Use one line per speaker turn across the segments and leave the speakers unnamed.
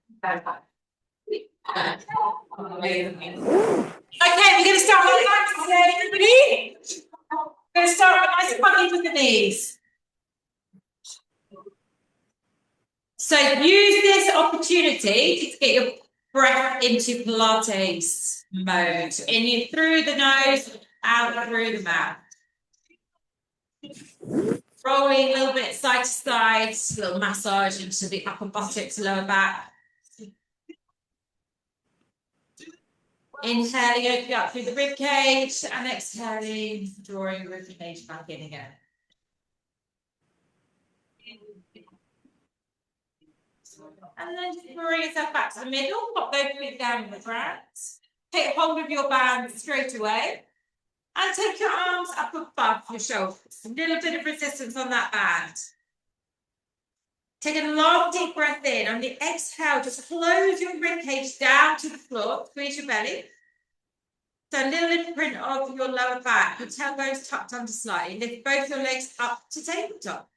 Okay, we're going to start with legs today, everybody. We're going to start with nice puppy with the knees. So use this opportunity to get your breath into Pilates mode. In through the nose, out through the mouth. Rolling a little bit side to side, a little massage into the upper buttocks, lower back. Inhaling, opening up through the rib cage, and exhaling, drawing the rib cage back in again. And then just bring yourself back to the middle, pop those feet down in the ground. Take hold of your band straight away. And take your arms up above your shoulders. A little bit of resistance on that band. Take a long deep breath in. On the exhale, just close your rib cage down to the floor. Squeeze your belly. So a little imprint of your lower back. Your tailbone's tucked under slightly. Lift both your legs up to tabletop.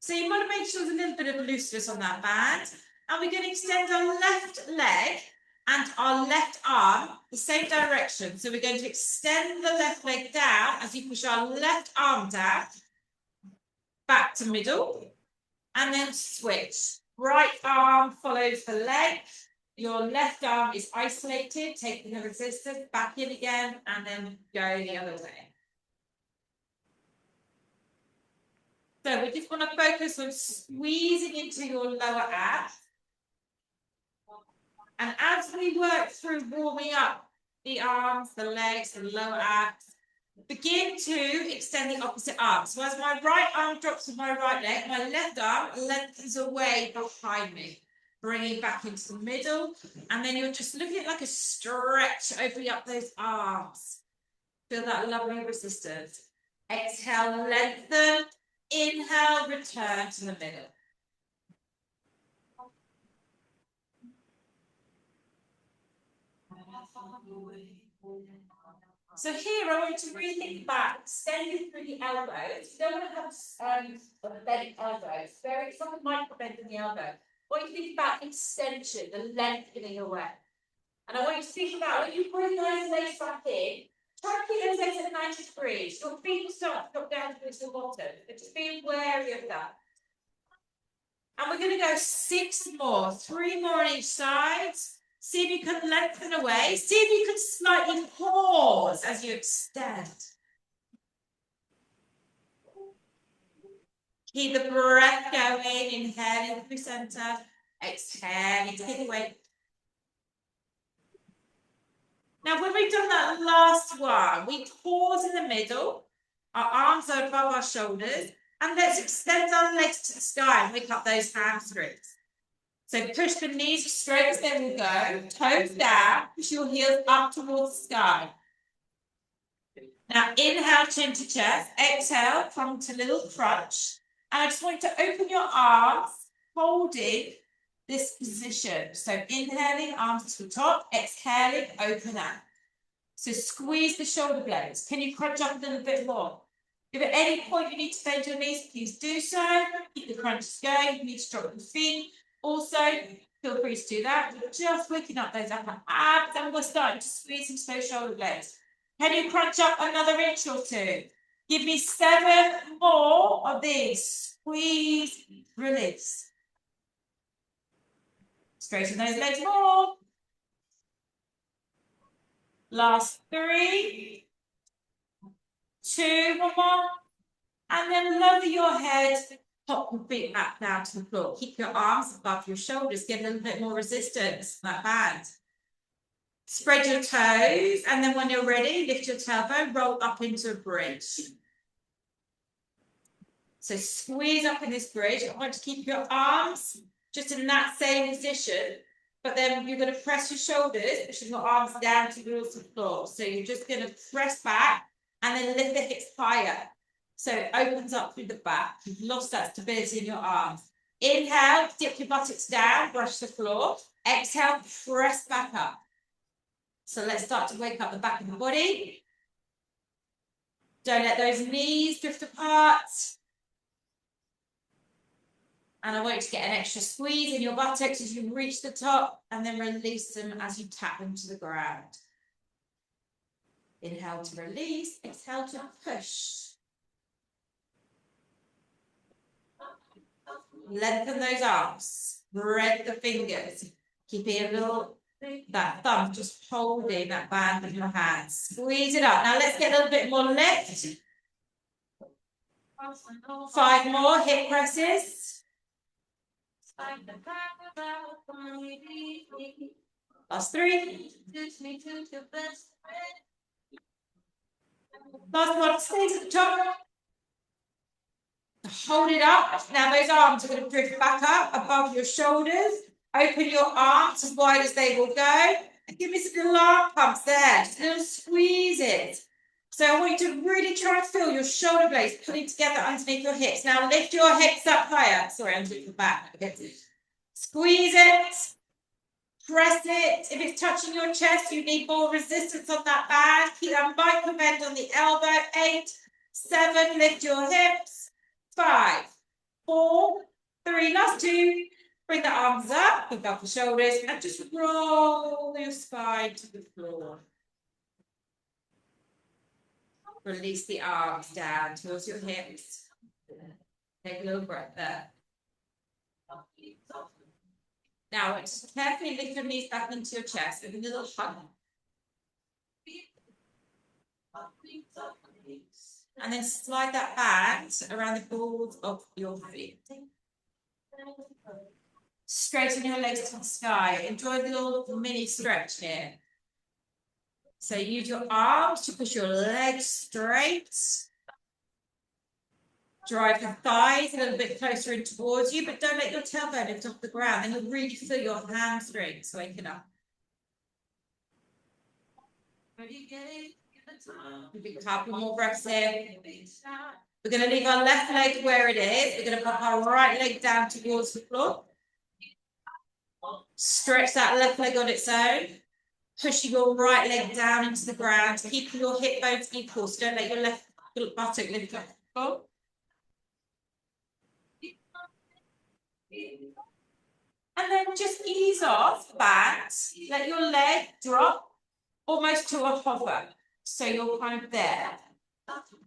So you want to make sure there's a little bit of looseness on that band. And we're going to extend our left leg and our left arm the same direction. So we're going to extend the left leg down as you push our left arm down, back to middle, and then switch. Right arm follows the leg. Your left arm is isolated, taking the resistance, back in again, and then go the other way. So we just want to focus on squeezing into your lower abs. And as we work through warming up the arms, the legs, the lower abs, begin to extend the opposite arm. So as my right arm drops to my right leg, my left arm lengthens away behind me, bringing back into the middle. And then you're just looking at like a stretch, opening up those arms. Feel that lovely resistance. Exhale, lengthen. Inhale, return to the middle. So here I want you to really think about extending through the elbows. You don't want to have bent elbows. Some might bend in the elbow. I want you to think about extension, the lengthening away. And I want you to think about when you bring those legs back in, try to keep those legs at 90 degrees. Your feet will start to drop down towards the bottom, but just be wary of that. And we're going to go 6 more, 3 more on each side. See if you can lengthen away. See if you can slightly pause as you extend. Keep the breath going. Inhaling through center. Exhaling, take away. Now, when we've done that last one, we pause in the middle. Our arms are above our shoulders. And let's extend our legs to the sky and wake up those hamstrings. So push the knees as straight as they will go. Toes down. Push your heels up towards the sky. Now inhale, chin to chest. Exhale, come to little crunch. And I just want you to open your arms, holding this position. So inhaling, arms to the top. Exhaling, open out. So squeeze the shoulder blades. Can you crunch up a little bit more? If at any point you need to bend your knees, please do so. Keep the crunches going. You need to drop your feet. Also, feel free to do that. We're just waking up those upper abs and we're starting to squeeze into those shoulder blades. Can you crunch up another inch or 2? Give me 7 more of these. Squeeze, release. Straighten those legs more. Last 3. 2, one more. And then lower your head. Pop your feet back down to the floor. Keep your arms above your shoulders. Get a little bit more resistance, that band. Spread your toes, and then when you're ready, lift your tailbone, roll up into a bridge. So squeeze up in this bridge. I want to keep your arms just in that same position, but then you're going to press your shoulders, pushing your arms down towards the floor. So you're just going to press back and then lift the hips higher. So it opens up through the back. You've lost that stability in your arms. Inhale, dip your buttocks down, brush the floor. Exhale, press back up. So let's start to wake up the back of the body. Don't let those knees drift apart. And I want you to get an extra squeeze in your buttocks as you reach the top, and then release them as you tap them to the ground. Inhale to release, exhale to push. Lengthen those arms, spread the fingers, keeping a little, that thumb just holding that band in your hands. Squeeze it up. Now let's get a little bit more lift. 5 more hip presses. Last 3. Last one, stays at the top. Hold it up. Now those arms are going to drift back up above your shoulders. Open your arms as wide as they will go. And give me some little arm pumps there. Just a little squeezes. So I want you to really try and feel your shoulder blades pulling together underneath your hips. Now lift your hips up higher. Sorry, I'm doing your back. Squeeze it. Press it. If it's touching your chest, you need more resistance on that band. Keep that micro bend on the elbow. 8, 7, lift your hips. 5, 4, 3, last 2. Bring the arms up, above the shoulders, and just roll your spine to the floor. Release the arms down towards your hips. Take a little breath there. Now, just carefully lift your knees back into your chest with a little hug. And then slide that band around the balls of your feet. Straighten your legs to the sky. Enjoy the little mini stretch here. So use your arms to push your legs straight. Drive the thighs a little bit closer in towards you, but don't let your tailbone lift off the ground. Then you'll really feel your hamstrings waking up. A couple more breaths in. We're going to leave our left leg where it is. We're going to pop our right leg down towards the floor. Stretch that left leg on its own. Pushing your right leg down into the ground. Keeping your hip bones equal, so don't let your left buttock lift off the floor. And then just ease off back. Let your leg drop almost to a hover. So you're kind of there.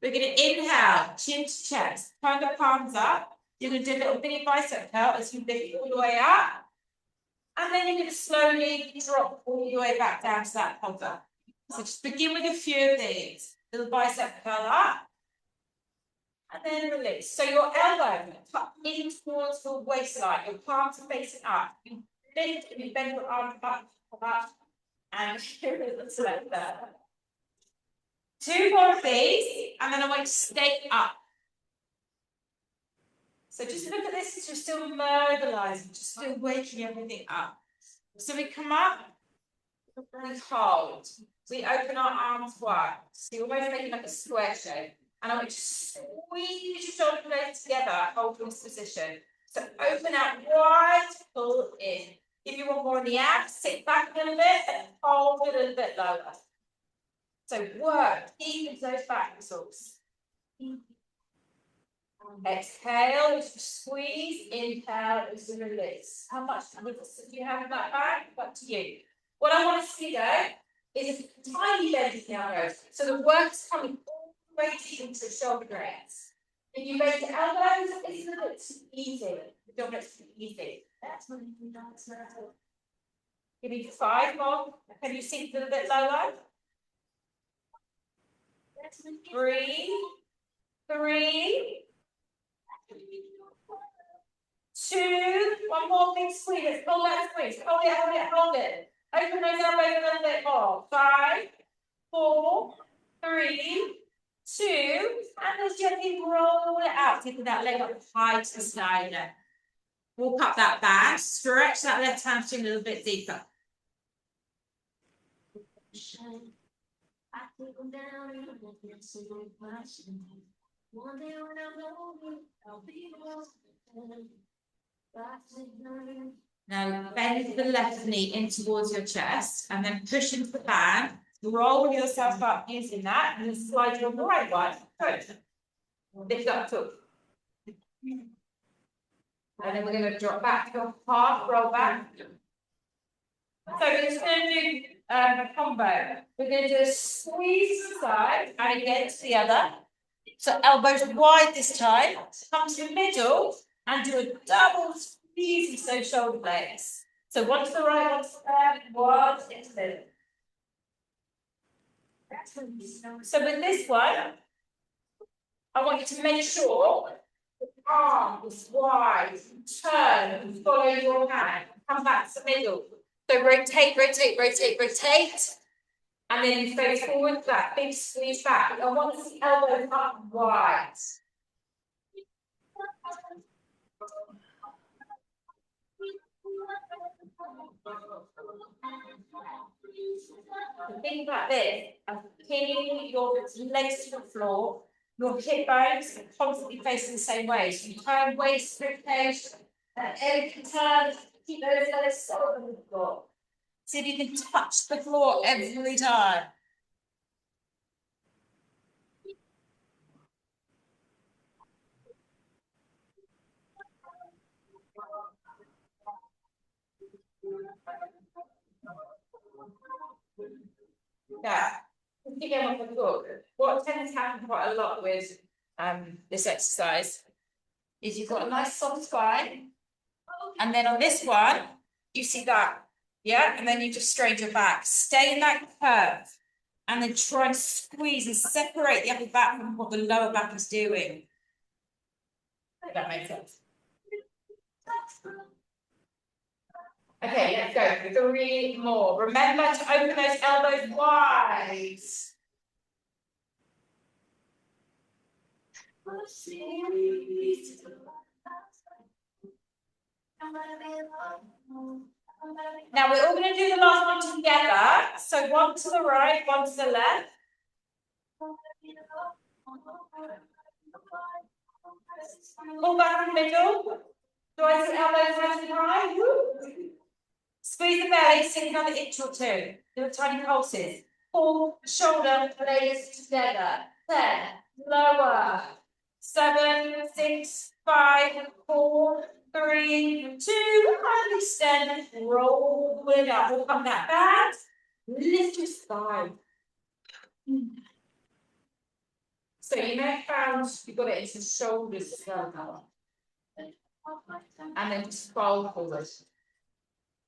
We're going to inhale, chin to chest. Turn the palms up. You're going to do a little mini bicep curl as you lift all the way up. And then you're going to slowly drop all the way back down to that hover. So just begin with a few of these. Little bicep curl up. And then release. So your elbow tuck in towards your waistline. Your palms are facing up. You lift and you bend your arm up, and let's let that. 2 more of these, and then I want you to stay up. So just look at this as you're still mobilizing, just still waking everything up. So we come up, we hold. We open our arms wide. So you're almost making like a square shape. And I want you to squeeze your shoulder blades together, hold in this position. So open out wide, pull in. If you want more in the abs, sit back a little bit and hold a little bit lower. So work, even those back muscles. Exhale as you squeeze, inhale as you release. How much do you have in that back? Up to you. What I want to see though is a tiny bend in the elbows. So the work is coming all the way into the shoulder blades. If you bend the elbows, it's a little bit too easy. You don't let it too easy. That's when you do that. Give me 5 more. Can you sink a little bit lower? 3, 3, 2, 1 more big squeeze. Hold that squeeze. Hold it, hold it, hold it. Open those elbows a little bit more. 5, 4, 3, 2, and just gently roll it out. Taking that leg up high to the side. Walk up that back. Stretch that left hamstring a little bit deeper. Now bend the left knee in towards your chest and then push into the band. Roll yourself up using that and then slide your right one. Good. Lift up foot. And then we're going to drop back to a half roll back. So we're just going to do a combo. We're going to do a squeeze to the side and again to the other. So elbows wide this time. Come to the middle and do a double squeeze, so shoulder blades. So one to the right, one to the left, one into the middle. So with this one, I want you to make sure the arm is wide, turn, follow your hand, come back to the middle. So rotate, rotate, rotate, rotate. And then you face forward, that big squeeze back. I want to see elbows up wide. Think like this, pinning your legs to the floor, your hip bones are constantly facing the same way. So you turn waist, ribcage, and every turn, keep those legs solid on the floor. See if you can touch the floor every time. Yeah, again with the book. What tends to happen quite a lot with this exercise is you've got a nice soft spine, and then on this one, you see that, yeah, and then you just straighten your back. Stay in that curve, and then try and squeeze and separate the upper back from what the lower back is doing. If that makes sense. Okay, let's go. 3 more. Remember to open those elbows wide. Now we're all going to do the last one together. So one to the right, one to the left. Pull back in the middle. Join the elbows nice and high. Squeeze the belly, sink another inch or 2. Do tiny pulses. Pull shoulder blades together. 10. Lower. 7, 6, 5, 4, 3, 2. And extend. Roll it up. We'll come that back. Lift your spine. So you may have found you've got it into the shoulders as well. And then just fold forward.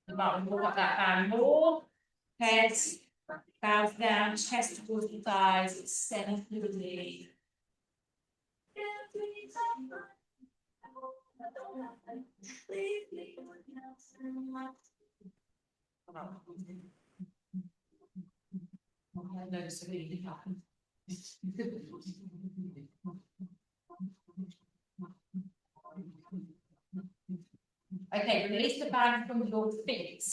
You might want to walk that down more. Head bows down, chest towards the thighs, extend through the knee. I noticed it really happened. Okay, release the band from your feet.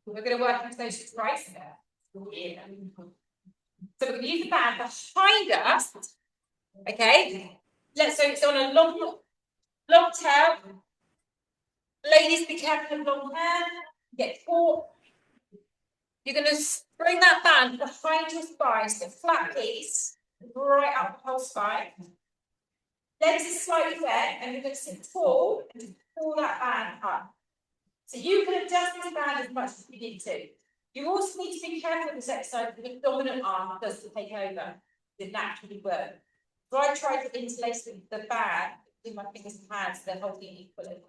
We're going to work into those triceps. Yeah. So we're going to use the band behind us. Okay. So it's on a long tail. Ladies, be careful of long hair. Get caught. You're going to bring that band behind your spine, so flat piece, right up the whole spine. Legs are slightly bent, and you're going to sit tall and pull that band up. So you can adjust this band as much as you need to. You also need to be careful with this exercise because the dominant arm doesn't take over. It naturally works. So I try to interlace the band with my fingers and hands, so they're holding equally.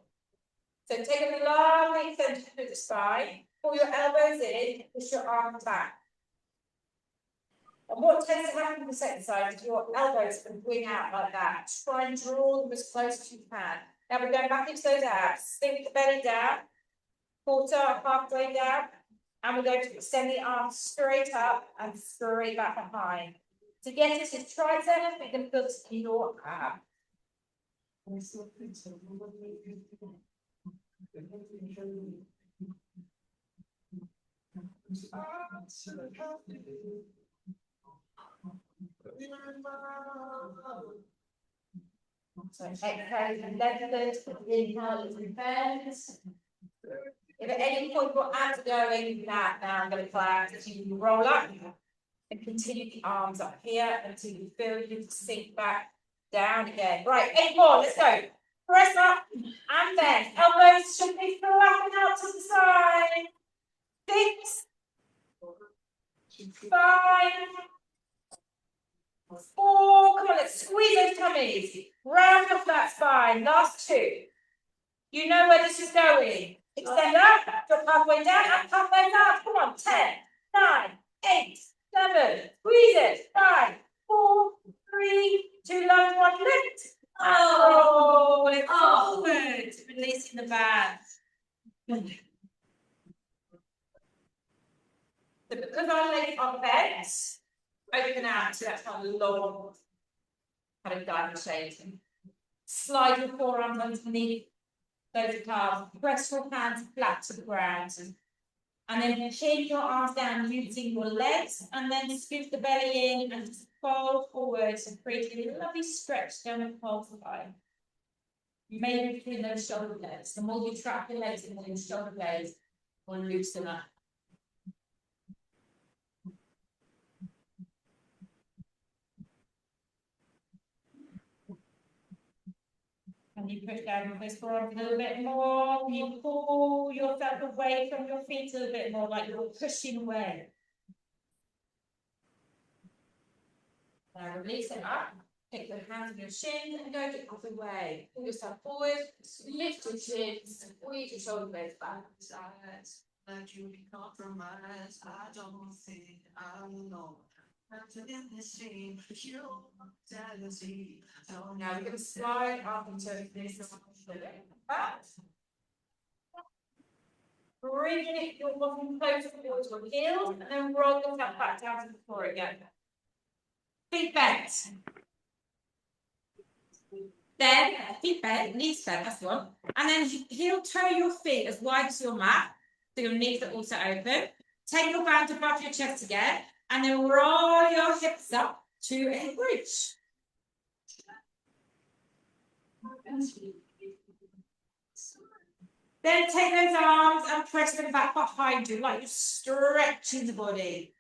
So take a lovely extension through the spine, pull your elbows in, push your arms back. And what tends to happen in this exercise is your elbows can wing out like that. Try and draw them as close as you can. Now we're going back into those abs. Sink the belly down, quarter, halfway down, and we're going to extend the arms straight up and straight back behind. To get into tricep, we can put your ab. So exhale and lengthen, inhale and reverse. If at any point your abs are going now I'm going to clap, you can roll up and continue the arms up here until you feel you can sink back down again. Right, 8 more, let's go. Press up and bend. Elbows should be flapping out to the side. 6, 5, 4. Come on, let's squeeze those tummies. Round off that spine. Last 2. You know where this is going. Extend up, drop halfway down, and pump those out. Come on, 10, 9, 8, 7. Squeeze it. 5, 4, 3, 2, lunge, 1, lift. Oh, it's forward. Releasing the band. So because our legs are bent, open out to that kind of long, kind of diamond shape. Slide your forearms underneath those calves. Press your hands flat to the ground. And then pin your arms down using your legs. And then scoop the belly in and just fold forward and create a lovely stretch down the whole spine. Maybe between those shoulder blades. The more you trap your legs in those shoulder blades, the more loosen up. And you push down with this forearm a little bit more. You pull yourself away from your feet a little bit more, like you're pushing away. Now release it up. Take the hands on your shin and go the other way. Pull yourself forward, lift your chin, squeeze your shoulder blades back. That you be compromised. I don't think I know. Now we're going to slide up into this back. Bringing it your bottom closer towards your heels and then roll yourself back down to the floor again. Feet bent. Then feet bent, knees bent, that's the one. And then heel toe your feet as wide as your mat. So your knees are also open. Take your band above your chest again. And then roll your hips up to a bridge. Then take those arms and press them back behind you, like you're stretching the body.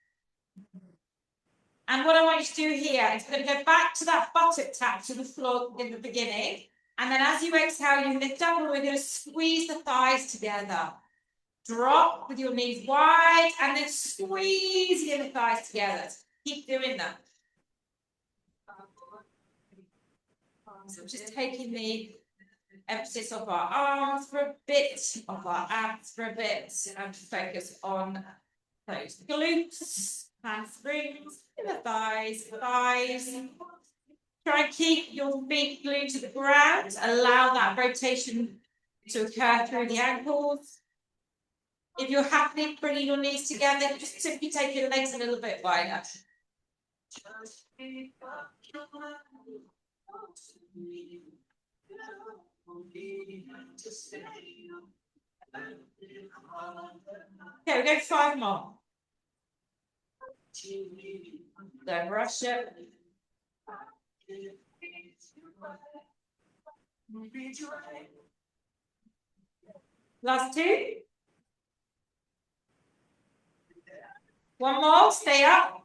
And what I want you to do here is we're going to go back to that buttock tap to the floor in the beginning. And then as you exhale, you lift up and we're going to squeeze the thighs together. Drop with your knees wide and then squeeze your thighs together. Keep doing that. So just taking the emphasis of our arms for a bit, of our abs for a bit, and focus on those glutes, hamstrings, the thighs. Try and keep your feet glued to the ground. Allow that rotation to occur through the ankles. If you're happy bringing your knees together, just simply take your legs a little bit wider. Okay, we go 5 more. Don't rush it. Last 2. One more, stay up.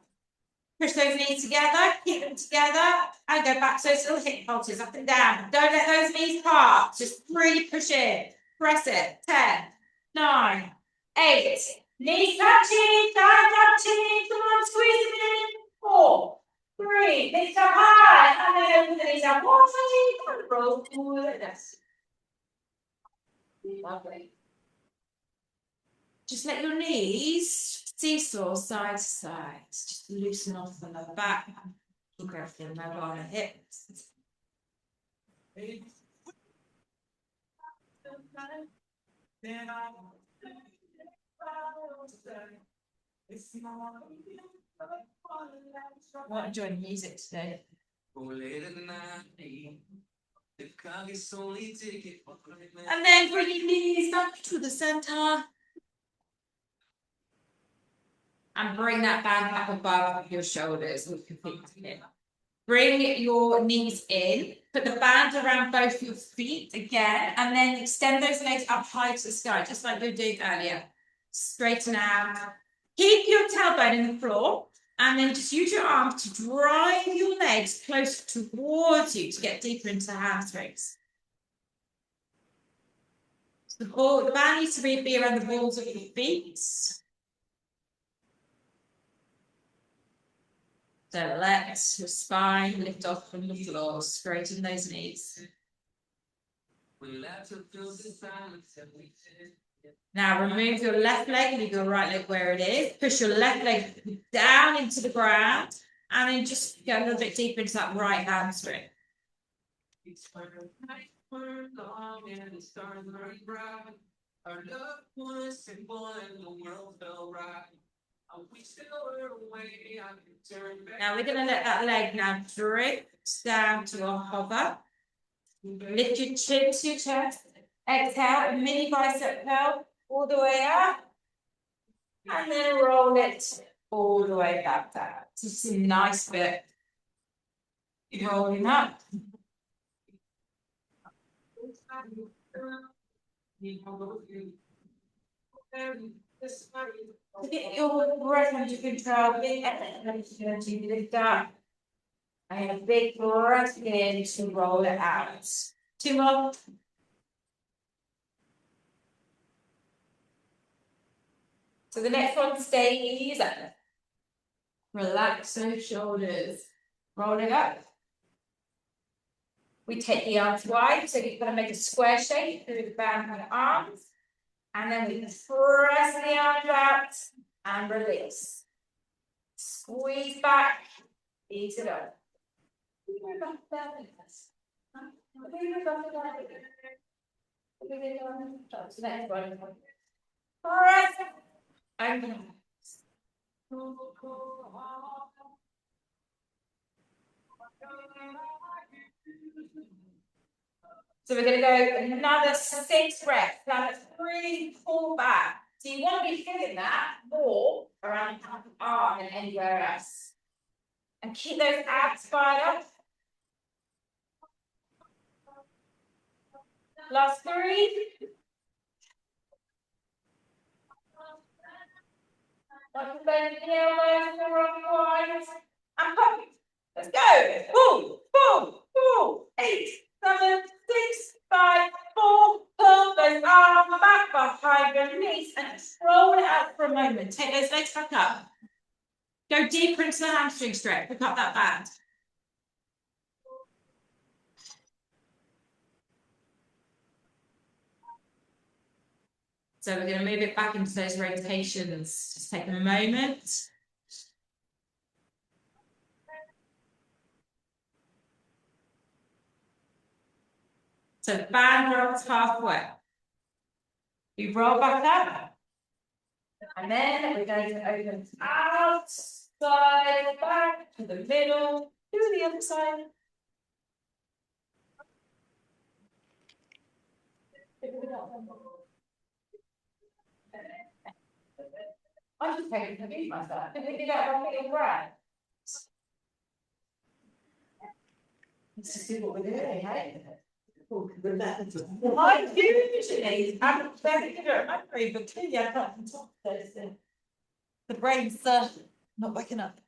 Push those knees together, keep them together, and go back to those little hip pulses up and down. Don't let those knees part. Just really push it. Press it. 10, 9, 8. Knees touching, thigh touching. Come on, squeeze them in. 4, 3. Lift up high, and then open the knees up. 1, 2, roll forward. Lovely. Just let your knees seesaw side to side. Just loosen off the lower back. Keep everything mobile on the hips. I want to enjoy music today. And then bring your knees back to the center. And bring that band back above your shoulders with your feet in. Bring your knees in. Put the band around both your feet again. And then extend those legs up high to the sky, just like we were doing earlier. Straighten out. Keep your tailbone in the floor. And then just use your arms to drive your legs closer towards you to get deeper into the hamstrings. The band needs to be around the balls of your feet. So let your spine lift off from the floor, straighten those knees. Now remove your left leg, leave your right leg where it is. Push your left leg down into the ground and then just go a little bit deeper into that right hamstring. Now we're going to let that leg now drift down to a hover. Lift your chin to your chest. Exhale, a mini bicep curl all the way up. And then roll it all the way back down. Just a nice bit. Rolling up. Get your breath under control. Big exhale to lift up. And a big breath in to roll it out. 2 more. So the next one, stay easy. Relax those shoulders. Roll it up. We take the arms wide, so you're going to make a square shape through the band of the arms. And then we press the arms out and release. Squeeze back, ease it up. Next one. Press. Open. So we're going to go another 6 reps. Now let's really pull back. So you want to be feeling that more around the arm than anywhere else. And keep those abs fired up. Last 3. Like bend the elbows, the wrong wide. And pop. Let's go. Pull, pull, pull. 8, 7, 6, 5, 4. Pull those arms back behind your knees and roll it out for a moment. Take those legs back up. Go deeper into the hamstring stretch. Pick up that band. So we're going to move it back into those rotations. Just take a moment. So the band rolls halfway. You roll back up. And then we're going to open out, side, back, to the middle, to the other side. I'm just taking to beat myself. I think you got a big breath. Let's just see what we're doing, hey? I usually, I'm very good at memory, but clearly I can't control this. The brain's not waking up.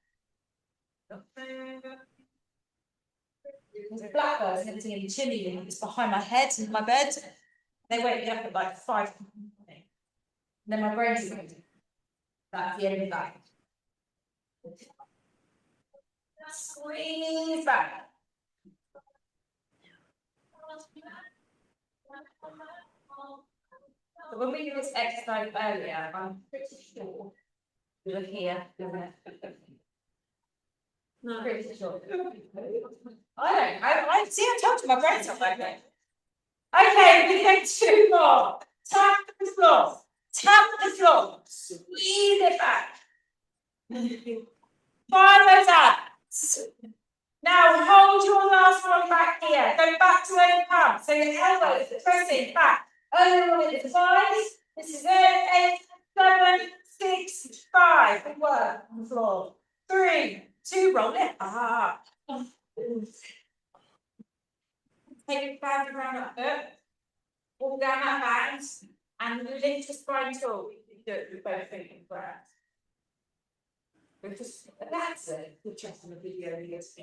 There's blackbirds hitting in chilly and it's behind my head in my bed. They wake me up at like 5 in the morning. Then my brain's going. That's the end of that. Squeeze back. So when we did this exercise earlier, I'm pretty sure we were here. No. Pretty sure. I see, I told you my brain's not like that. Okay, we're going to do 2 more. Tap the floor. Tap the floor. Squeeze it back. Fire those abs. Now hold your last one back here. Go back to open palm. So your elbows are pressing back. Over on the thighs. This is it. 8, 7, 6, 5. Good work on the floor. 3, 2. Roll it up. Take your band around that foot. Walk down that band. And lift your spine tall. You do it with both feet and breath. That's it. The chest in the video is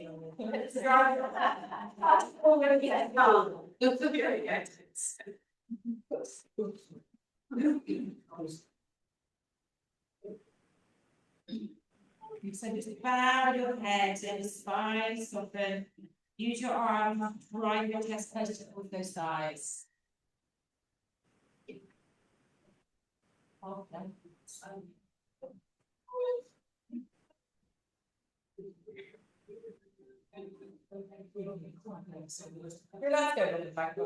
So just bow your head and the spine soften. Use your arm, drive your chest closer to all those thighs. Let's go back.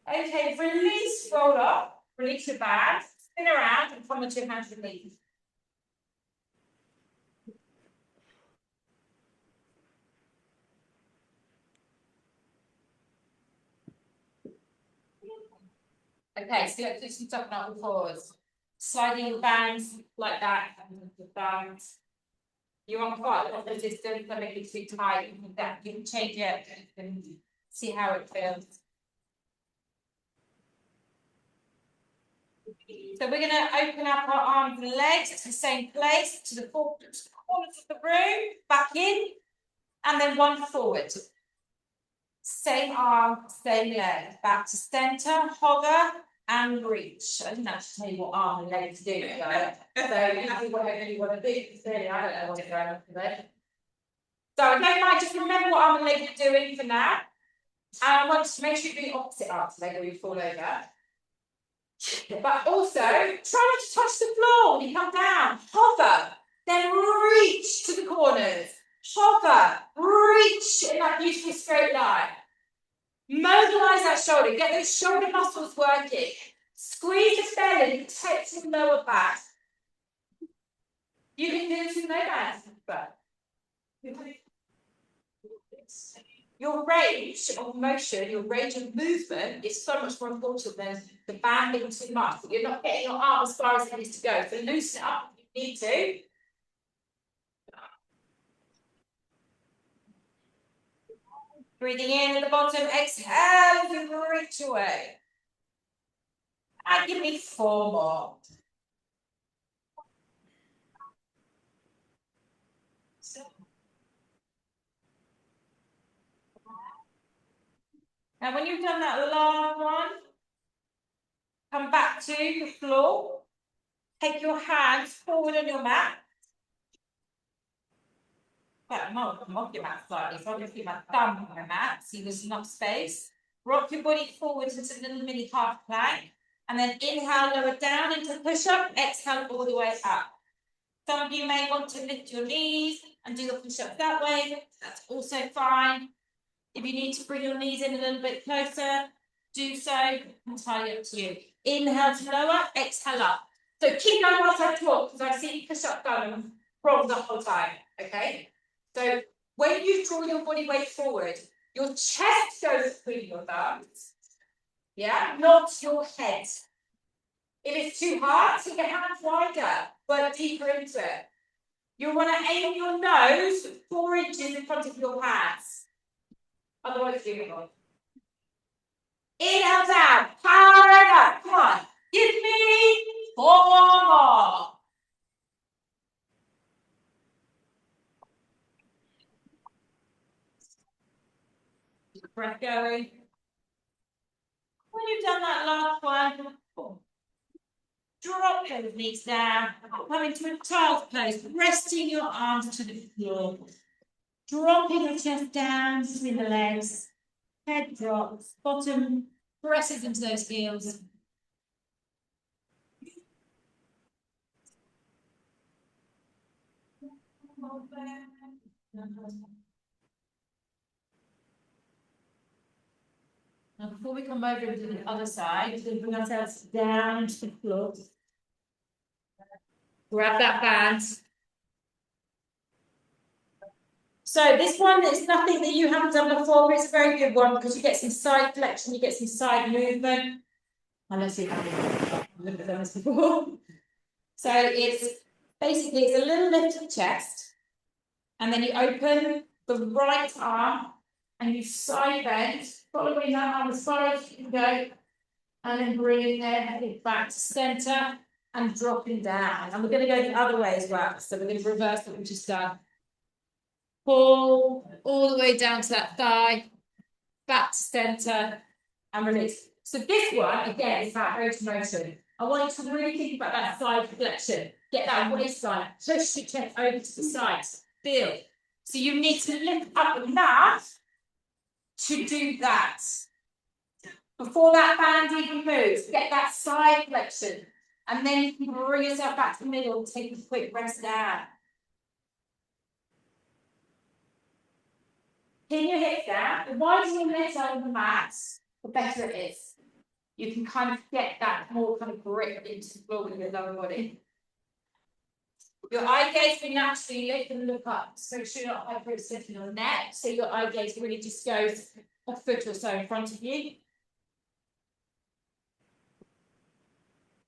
Okay, release, roll up, release your back, spin around and come with your hands release. Okay, so let's do some tucking up the pause. Sliding your bands like that, the bands. You're on quite a lot of resistance, so make it too tight. You can change it and see how it feels. So we're going to open up our arms and legs to the same place, to the four corners of the room, back in, and then one forward. Same arm, same leg, back to centre, hover, and reach. I didn't have to tell you what arm and leg to do, right? So you can do whatever you want to do. Really, I don't know what to go on today. So I don't mind, just remember what arm and leg you're doing for now. And I want to make sure you do the opposite arm leg or you fall over. But also, try not to touch the floor when you come down. Hover, then reach to the corners. Hover, reach in that beautiful straight line. Mobilize that shoulder, get those shoulder muscles working. Squeeze the belly, protect the lower back. You can do this with no bands, but your range of motion, your range of movement is so much more important than the band being too much. You're not getting your arm as far as it needs to go. So loosen it up if you need to. Breathing in at the bottom, exhale, you reach away. And give me 4 more. Now, when you've done that last one, come back to the floor. Take your hands forward on your mat. Come off your mat slightly. So I'm going to put my thumb on the mat. See there's enough space. Rock your body forward into a little mini half plank. And then inhale, lower down into push-up. Exhale all the way up. Some of you may want to lift your knees and do the push-up that way. That's also fine. If you need to bring your knees in a little bit closer, do so. Entirely up to you. Inhale to lower, exhale up. So keep going whilst I talk, because I see you push up going from the whole time. Okay? So when you draw your body weight forward, your chest goes between your thumbs. Yeah, not your head. If it's too hard, take your hands wider, work deeper into it. You want to aim your nose 4 inches in front of your hands. Otherwise, you go. Inhale down, power up. Come on, give me 4 more. Breath going. When you've done that last one, drop those knees down, come into a child's pose, resting your arms to the floor. Dropping your chest down between the legs, head drops, bottom presses into those heels. Now, before we come over to the other side, we're going to bring ourselves down to the floor. Grab that band. So this one is nothing that you haven't done before, but it's a very good one because you get some side flexion, you get some side movement. Unless you haven't looked at this before. So it's basically it's a little lift of the chest, and then you open the right arm and you side bend, following that arm as far as you can go, and then bringing it back to centre and dropping down. And we're going to go the other way as well. So we're going to reverse what we just done. Pull all the way down to that thigh, back to center, and release. So this one, again, is about range of motion. I want you to really think about that side flexion. Get that waistline, push your chest over to the side, feel. So you need to lift up enough to do that. Before that band even moves, get that side flexion. And then you can bring yourself back to the middle, take a quick rest down. Pin your hips down. The wider your legs are on the mat, the better it is. You can kind of get that more kind of grip into the floor with your lower body. Your eye gaze will naturally lift and look up. So you're not hyper-extending your neck. So your eye gaze really just goes a foot or so in front of you.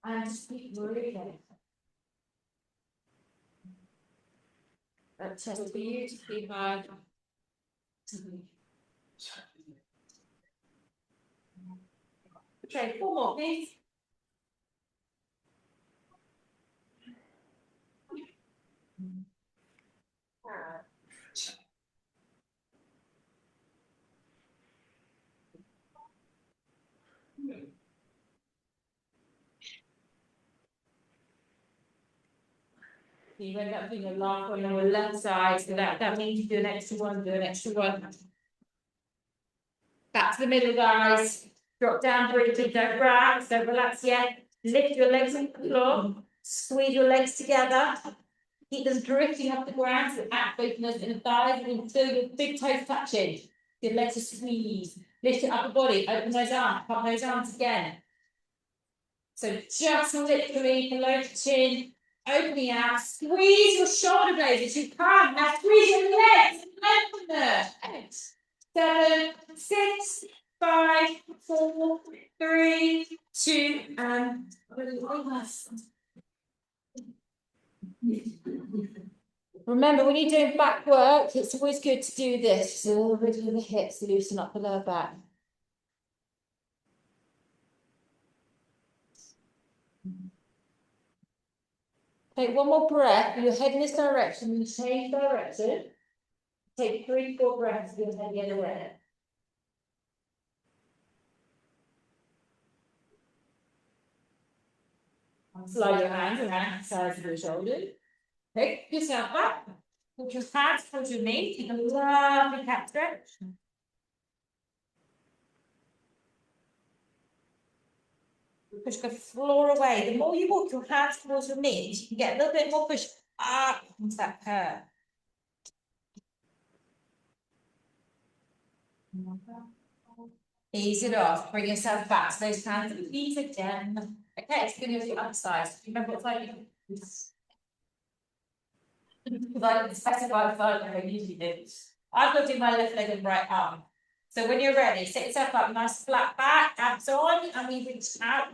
And just keep breathing. That chest beautifully hard. Okay, 4 more, please. You end up doing a long one on the left side, so that means you do an extra one, do an extra one. Back to the middle, guys. Drop down briefly, don't relax yet. Lift your legs off the floor, squeeze your legs together. Keep them drifting up the ground, so activate those in the thighs and feel your big toes touching. Your legs are squeezed. Lift your upper body, open those arms, pump those arms again. So just literally below the chin, opening out, squeeze your shoulder blades as you can. Now squeeze your legs, lengthen them. 8, 7, 6, 5, 4, 3, 2, and release. Remember, when you're doing back work, it's always good to do this. So wiggle the hips, loosen up the lower back. Take one more breath, your head in this direction, and change direction. Take 3, 4 breaths, your head the other way. Slide your hands around the sides of your shoulders. Pick yourself up. Put your hands towards your knees. Take a lovely cat stretch. Push the floor away. The more you walk your hands towards your knees, you can get a little bit more push up into that curve. Ease it off. Bring yourself back to those hands and feet again. Okay, it's going to go to the other side. Remember what's like. Like the specified side like I usually do. I've got to do my left leg and right arm. So when you're ready, sit yourself up, nice flat back, abs on, and we reach out,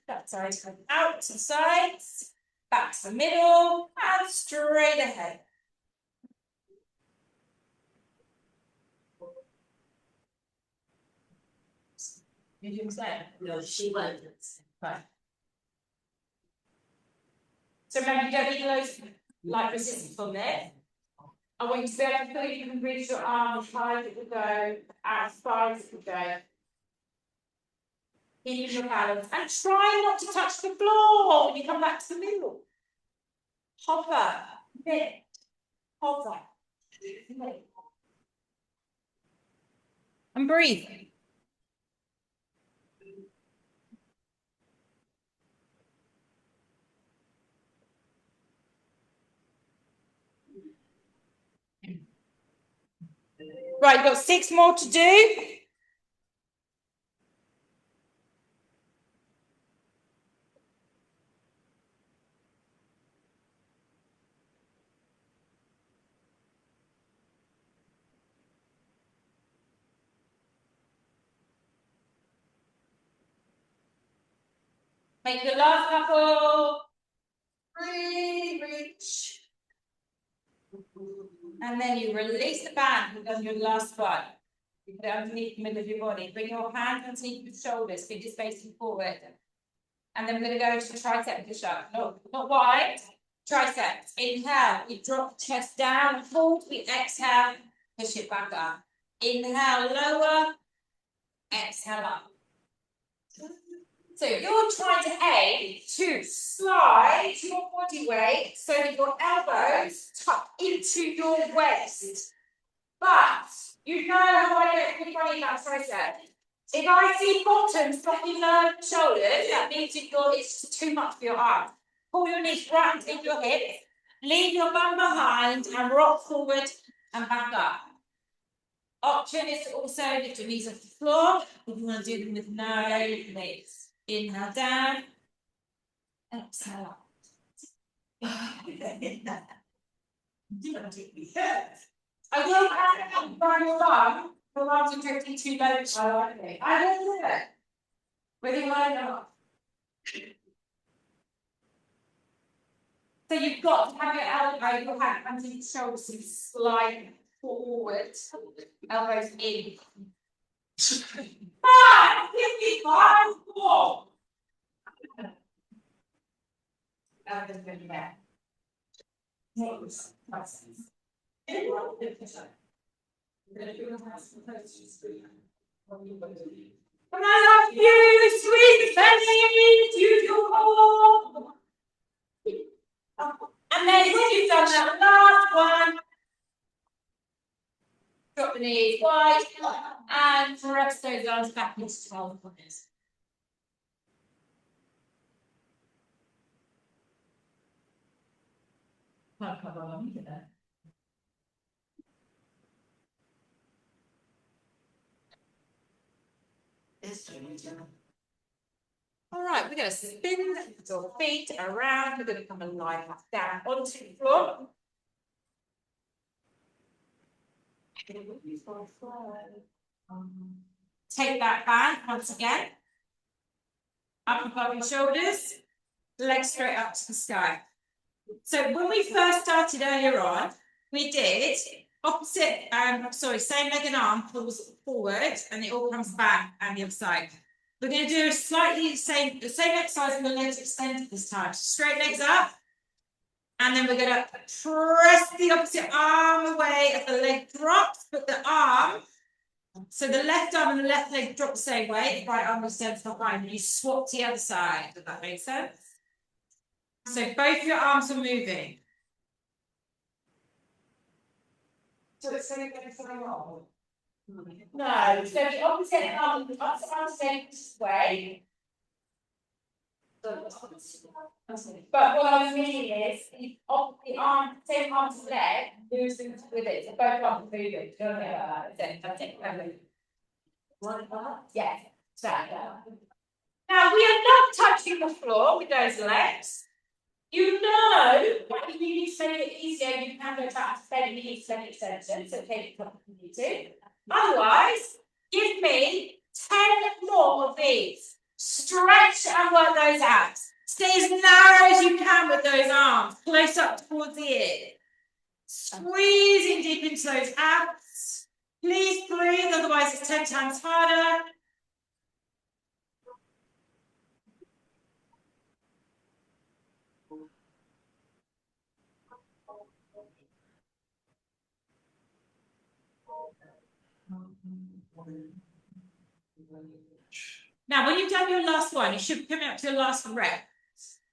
that side, out to the sides, back to the middle, and straight ahead. You doing the same? No, she won't. Right. So remember, you don't need loads like resistance on there. I want you to be able to feel you can reach your arm as high as it will go, as far as it will go. Keep your balance and try not to touch the floor when you come back to the middle. Hover, lift, hover, lift. And breathe. Right, you've got 6 more to do. Make your last couple. Reach. And then you release the band on your last one. You put it underneath the middle of your body. Bring your hand underneath your shoulders, fingers facing forward. And then we're going to go into tricep push-up. Not wide. Triceps. Inhale. You drop the chest down. Hold. We exhale. Push it back up. Inhale. Lower. Exhale up. So you're trying to aim to slide your body weight so that your elbows tuck into your waist. But you know how I get really funny in that process. If I see bottoms dropping the shoulders, that means it's just too much for your arms. Pull your knees right into your hips, leave your bum behind and rock forward and back up. Option is to also lift your knees off the floor if you want to do them with no legs. Inhale down, exhale up. I will have to burn your arm. Your arms are drifting too low. I don't do it. Whether you want or not. So you've got to have your elbow, your hand under your shoulders, so you slide forward, elbows in. 5, 55, 4. Elbows going there. Come on, you sweet baby, beautiful. And then when you've done that last one, drop the knees wide and press those arms back into 12 points. Can't cover along either there. All right, we're going to spin your feet around. We're going to come and lie down onto the floor. Take that band once again. Up above your shoulders, legs straight up to the sky. So when we first started earlier on, we did opposite, same leg and arm pulls forward and it all comes back and the other side. We're going to do slightly the same exercise with the legs extended this time. Straight legs up. And then we're going to press the opposite arm away as the leg drops, but the arm, so the left arm and the left leg drop the same way, the right arm extends behind, and you swap to the other side. Does that make sense? So both your arms are moving. So it's saying something wrong? No, so the opposite arm stays this way. But what I was meaning is the arm, same arm to the leg, moves with it. So both arms are moving. Don't know about that. Yes. Now we are not touching the floor with those legs. You know, if you need to make it easier, you can go back to bend knees, leg extension. So take it up if you need to. Otherwise, give me 10 more of these. Stretch and work those abs. Stay as narrow as you can with those arms, close up towards the ear. Squeezing deep into those abs. Please breathe, otherwise it's 10 times harder. Now, when you've done your last one, you should be coming up to your last rep.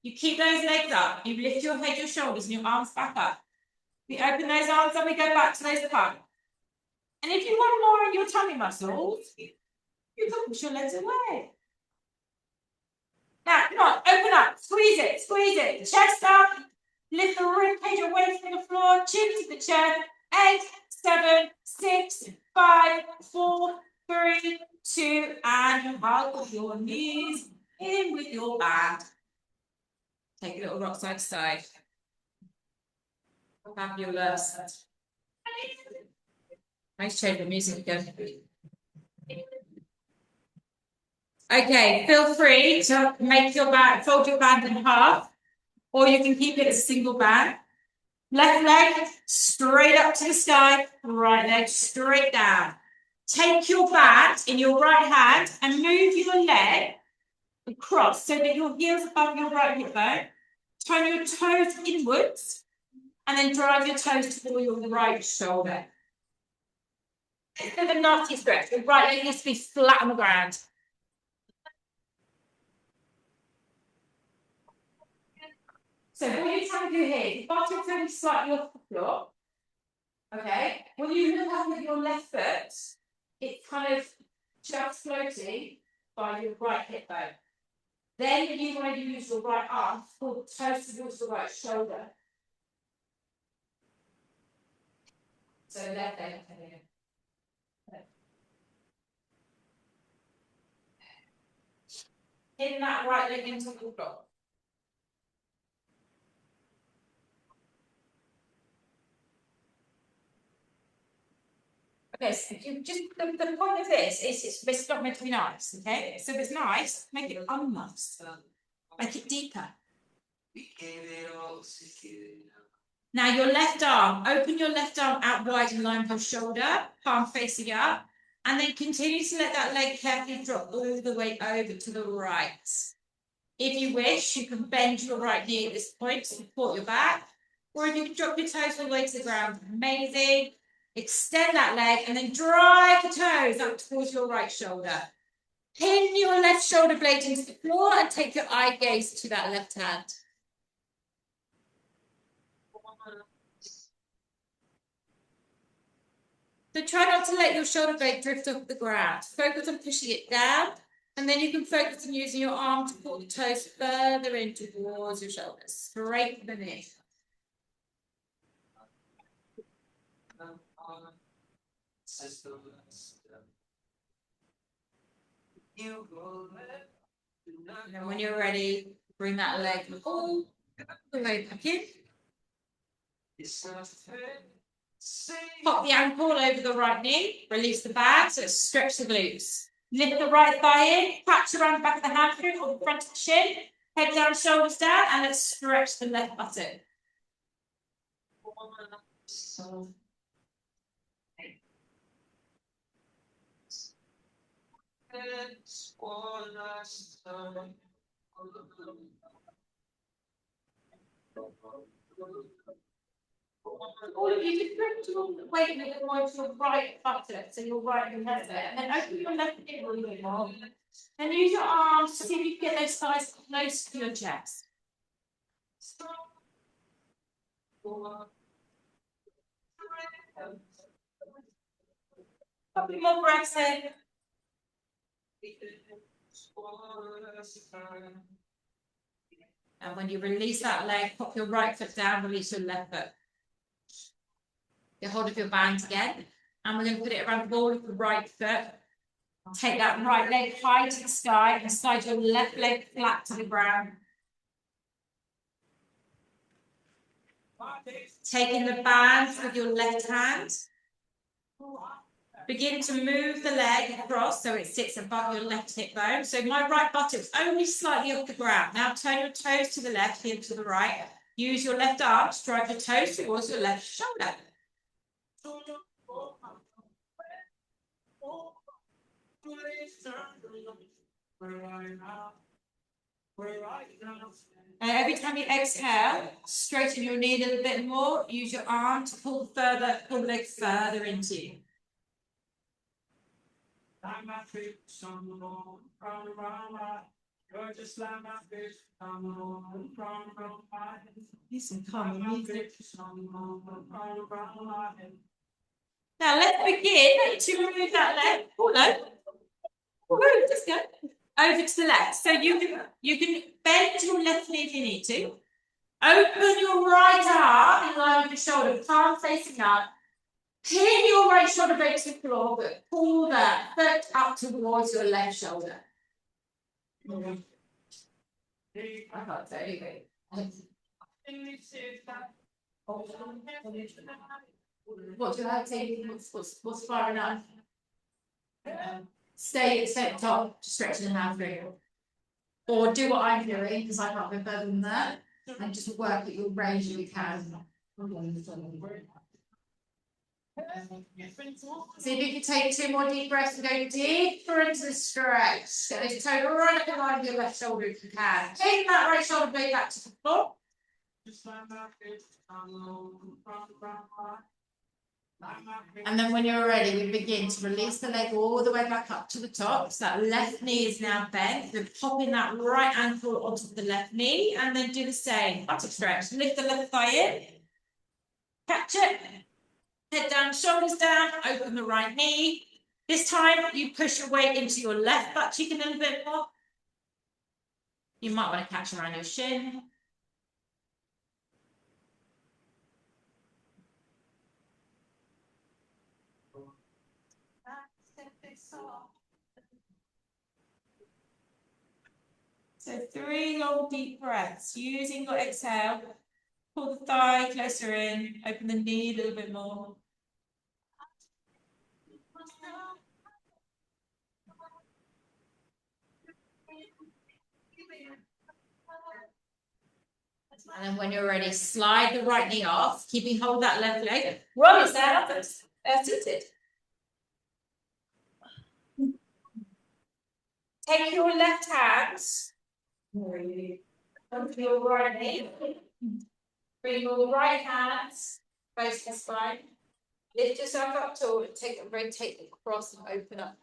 You keep those legs up. You lift your head, your shoulders, and your arms back up. We open those arms and we go back to those palms. And if you want more in your tummy muscles, you can push your legs away. Now, come on, open up, squeeze it, chest up, lift the rib cage away from the floor, chin to the chest. 8, 7, 6, 5, 4, 3, 2, and hug your knees in with your band. Take a little rock side to side. Fabulous. Nice change of music again. Okay, feel free to make your band, fold your band in half, or you can keep it as a single band. Left leg straight up to the sky, right leg straight down. Take your band in your right hand and move your leg across so that your heel's above your right hip bone. Turn your toes inwards and then drive your toes toward your right shoulder. It's a bit of a nasty stretch. The right leg needs to be flat on the ground. So what you're trying to do here, the bottom's only slightly off the floor. Okay. When you look up with your left foot, it's kind of just floating by your right hip bone. Then you want to use your right arm to pull the toes towards the right shoulder. So left leg. Pin that right leg into the floor. Okay, so you just the point of this is it's not meant to be nice, okay? So if it's nice, make it unnice. Make it deeper. Now your left arm, open your left arm out wide in line with your shoulder, palm facing up, and then continue to let that leg carefully drop all the way over to the right. If you wish, you can bend your right knee at this point to support your back, or if you can drop your toes all the way to the ground, amazing. Extend that leg and then drive the toes up towards your right shoulder. Pin your left shoulder blade into the floor and take your eye gaze to that left hand. So try not to let your shoulder blade drift off the ground. Focus on pushing it down, and then you can focus on using your arm to pull the toes further in towards your shoulders. Straighten the knee. And then when you're ready, bring that leg all the way back in. Pop the ankle over the right knee, release the bag, so stretch the glutes. Lift the right thigh in, catch around the back of the hamstring or the front of the shin, head down, shoulders down, and let's stretch the left buttock. All of you just bring your weight a little more to your right buttock, so your right head there, and then open your left hip a little bit more. And use your arms to see if you can get those thighs close to your chest. Couple more breaths in. And when you release that leg, pop your right foot down, release your left foot. Get hold of your bands again. And we're going to put it around the ball of the right foot. Take that right leg high to the sky and slide your left leg flat to the ground. Taking the bands with your left hand. Begin to move the leg across so it sits above your left hip bone. So my right buttock's only slightly off the ground. Now turn your toes to the left, heel to the right. Use your left arm to drive your toes towards your left shoulder. And every time you exhale, straighten your knee a little bit more. Use your arm to pull the leg further into you. Now let's begin to move that leg. Oh no. Just go. Over to the left. So you can bend your left knee if you need to. Open your right arm in line with your shoulder, palm facing up. Pin your right shoulder blade to the floor, but pull that foot up towards your left shoulder. I can't say anything. What do you have to take? What's far enough? Stay at the top, just stretching the hamstring. Or do what I'm doing, because I can't go further than that, and just work at your range if you can. See if you can take 2 more deep breaths and go deeper into the stretch. Get those toes right up in line with your left shoulder if you can. Take that right shoulder blade back to the floor. And then when you're ready, we begin to release the leg all the way back up to the top. So that left knee is now bent. Then popping that right ankle onto the left knee, and then do the same. Buttock stretch. Lift the left thigh in. Catch it. Head down, shoulders down. Open the right knee. This time, you push your weight into your left butt cheek a little bit more. You might want to catch around your shin. So 3 long deep breaths, using your exhale. Pull the thigh closer in, open the knee a little bit more. And then when you're ready, slide the right knee off, keeping hold of that left leg. Roll it down upwards. Seated. Take your left hands onto your right knee. Bring your right hands face the spine. Lift yourself up tall and rotate across and open up.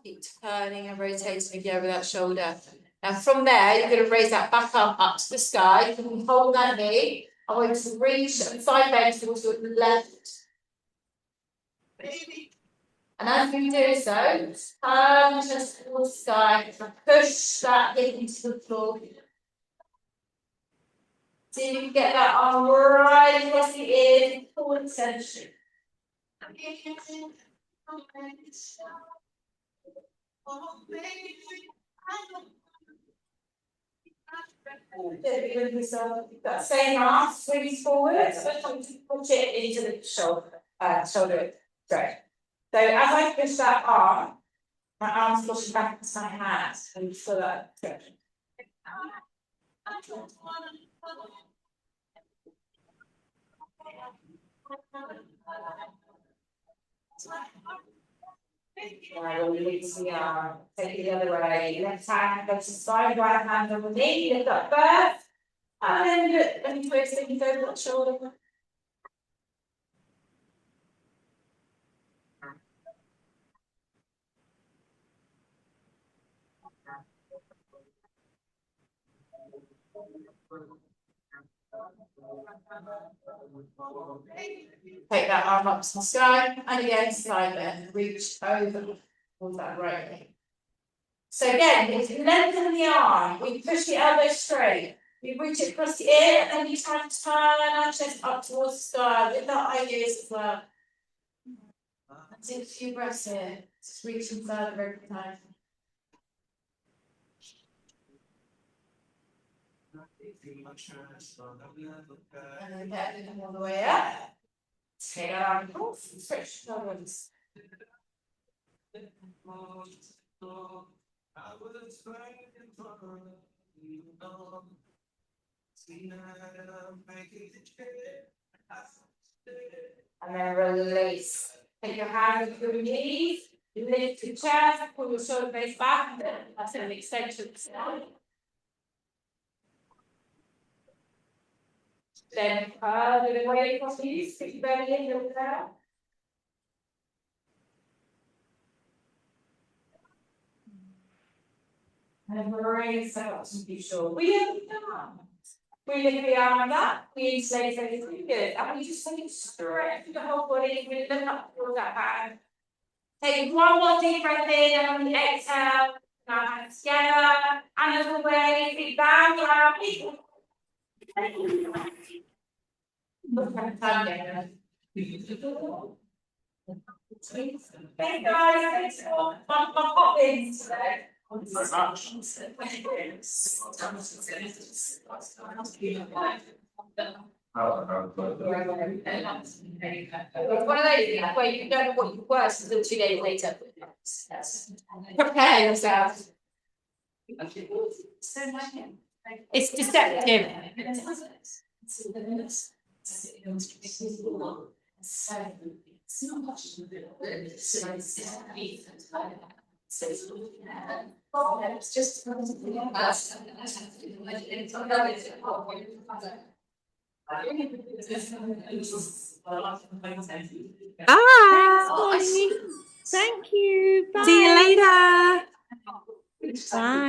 Keep turning and rotating again over that shoulder. Now from there, you're going to raise that back arm up to the sky. You can hold that knee. I want to reach and side bend towards your left. And as we do so, turn just towards the sky and push that hip into the floor. So you can get that arm right across the ear, full extension. That same arm swings forward, so push it into the shoulder stretch. So as I push that arm, my arm's pushing back into my hands and feel that stretch. Release the arm, take it the other way. Left hand goes to the side, right hand on the knee, lift up first. And then do it when you twist it, you go that shoulder. Take that arm up to the sky, and again, side bend, reach over towards that right knee. So again, if you lengthen the arm, we push the elbow straight. We reach it across the ear, and then you try and turn our chest up towards the sky with that ideas as well. Take a few breaths here, just reaching further every time. And then get all the way up. Take our arm across, stretch the shoulders. And then release. Take your hands to your knees, lift your chest, pull your shoulder blades back, that's an extension. Then do the weight across the knees, stick your belly in, look down. And raise up to be sure. We lift the arm. We lift the arm up, we inflate everything good. And we just take it straight through the whole body, we lift up towards that hand. Take one more deep breath in, and on the exhale, now hands together, and as away, feet down, down. Thank you guys, thanks for my pop-ins today. It's one of those things where you don't know what you were until 2 days later. Prepare yourself. It's deceptive.
Bye. Thank you. Bye.
See you later.
Bye.